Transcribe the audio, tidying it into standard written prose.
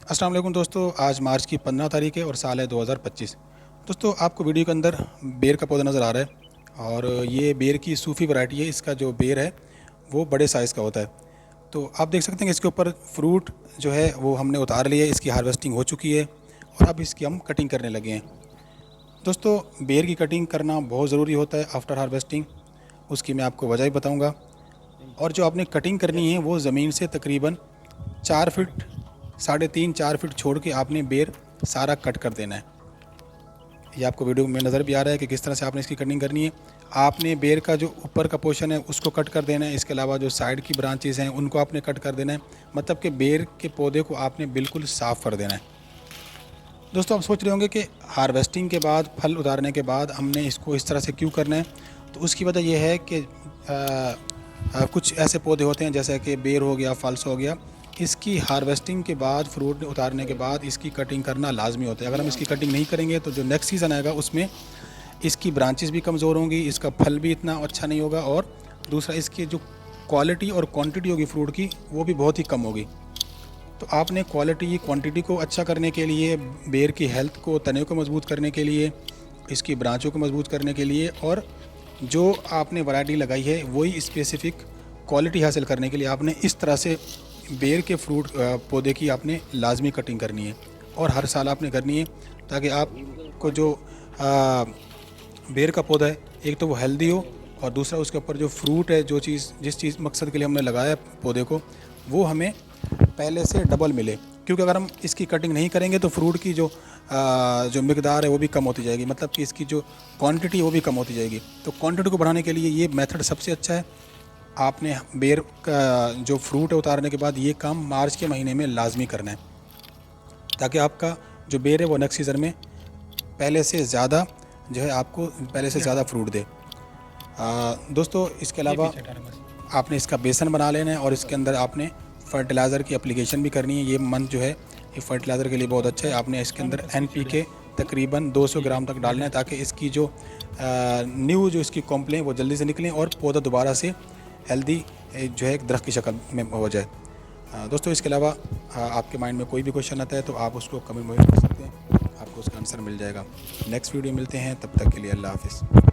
अस्सलाम वालेकुम दोस्तों, आज मार्च की 15 तारीख है और साल है 2025। दोस्तों, आपको वीडियो के अंदर बेर का पौधा नज़र आ रहा है और ये बेर की सूफ़ी वैरायटी है। इसका जो बेर है वो बड़े साइज़ का होता है। तो आप देख सकते हैं कि इसके ऊपर फ्रूट जो है वो हमने उतार लिया है, इसकी हार्वेस्टिंग हो चुकी है और अब इसकी हम कटिंग करने लगे हैं। दोस्तों, बेर की कटिंग करना बहुत ज़रूरी होता है आफ्टर हार्वेस्टिंग। उसकी मैं आपको वजह भी बताऊँगा। और जो आपने कटिंग करनी है वो ज़मीन से तकरीबन 4 फीट, 3.5-4 फीट छोड़ के आपने बेर सारा कट कर देना है। ये आपको वीडियो में नज़र भी आ रहा है कि किस तरह से आपने इसकी कटिंग करनी है। आपने बेर का जो ऊपर का पोर्शन है उसको कट कर देना है। इसके अलावा जो साइड की ब्रांचेज़ हैं उनको आपने कट कर देना है। मतलब कि बेर के पौधे को आपने बिल्कुल साफ़ कर देना है। दोस्तों, आप सोच रहे होंगे कि हार्वेस्टिंग के बाद, फल उतारने के बाद हमने इसको इस तरह से क्यों करना है। तो उसकी वजह यह है कि कुछ ऐसे पौधे होते हैं जैसे कि बेर हो गया, फल्स हो गया, इसकी हार्वेस्टिंग के बाद, फ्रूट उतारने के बाद इसकी कटिंग करना लाजमी होता है। अगर हम इसकी कटिंग नहीं करेंगे तो जो नेक्स्ट सीज़न आएगा उसमें इसकी ब्रांचेस भी कमज़ोर होंगी, इसका फल भी इतना अच्छा नहीं होगा और दूसरा इसकी जो क्वालिटी और क्वांटिटी होगी फ्रूट की वो भी बहुत ही कम होगी। तो आपने क्वालिटी क्वांटिटी को अच्छा करने के लिए, बेर की हेल्थ को, तने को मजबूत करने के लिए, इसकी ब्रांचों को मजबूत करने के लिए और जो आपने वैरायटी लगाई है वही स्पेसिफ़िक क्वालिटी हासिल करने के लिए आपने इस तरह से बेर के फ्रूट पौधे की आपने लाजमी कटिंग करनी है और हर साल आपने करनी है, ताकि आपको जो बेर का पौधा है एक तो वो हेल्दी हो और दूसरा उसके ऊपर जो फ्रूट है, जिस चीज़ मकसद के लिए हमने लगाया पौधे को, वो हमें पहले से डबल मिले। क्योंकि अगर हम इसकी कटिंग नहीं करेंगे तो फ्रूट की जो मिकदार है वो भी कम होती जाएगी, मतलब कि इसकी जो क्वांटिटी है वो भी कम होती जाएगी। तो क्वांटिटी को बढ़ाने के लिए ये मेथड सबसे अच्छा है। आपने बेर का जो फ्रूट है उतारने के बाद ये काम मार्च के महीने में लाजमी करना है, ताकि आपका जो बेर है वो नेक्स्ट सीज़न में पहले से ज़्यादा जो है आपको पहले से ज़्यादा फ्रूट दे। दोस्तों, इसके अलावा आपने इसका बेसन बना लेना है और इसके अंदर आपने फर्टिलाइज़र की एप्लीकेशन भी करनी है। ये मंथ जो है ये फर्टिलाइज़र के लिए बहुत अच्छा है। आपने इसके अंदर NPK तकरीबन 200 ग्राम तक डालना है, ताकि इसकी जो न्यू जो इसकी कॉम्प्लें वो जल्दी से निकलें और पौधा दोबारा से हेल्दी जो है एक दरख्त की शक्ल में हो जाए। दोस्तों, इसके अलावा आपके माइंड में कोई भी क्वेश्चन आता है तो आप उसको कमेंट में कर सकते हैं, आपको उसका आंसर मिल जाएगा। नेक्स्ट वीडियो मिलते हैं, तब तक के लिए अल्लाह हाफ़िज़।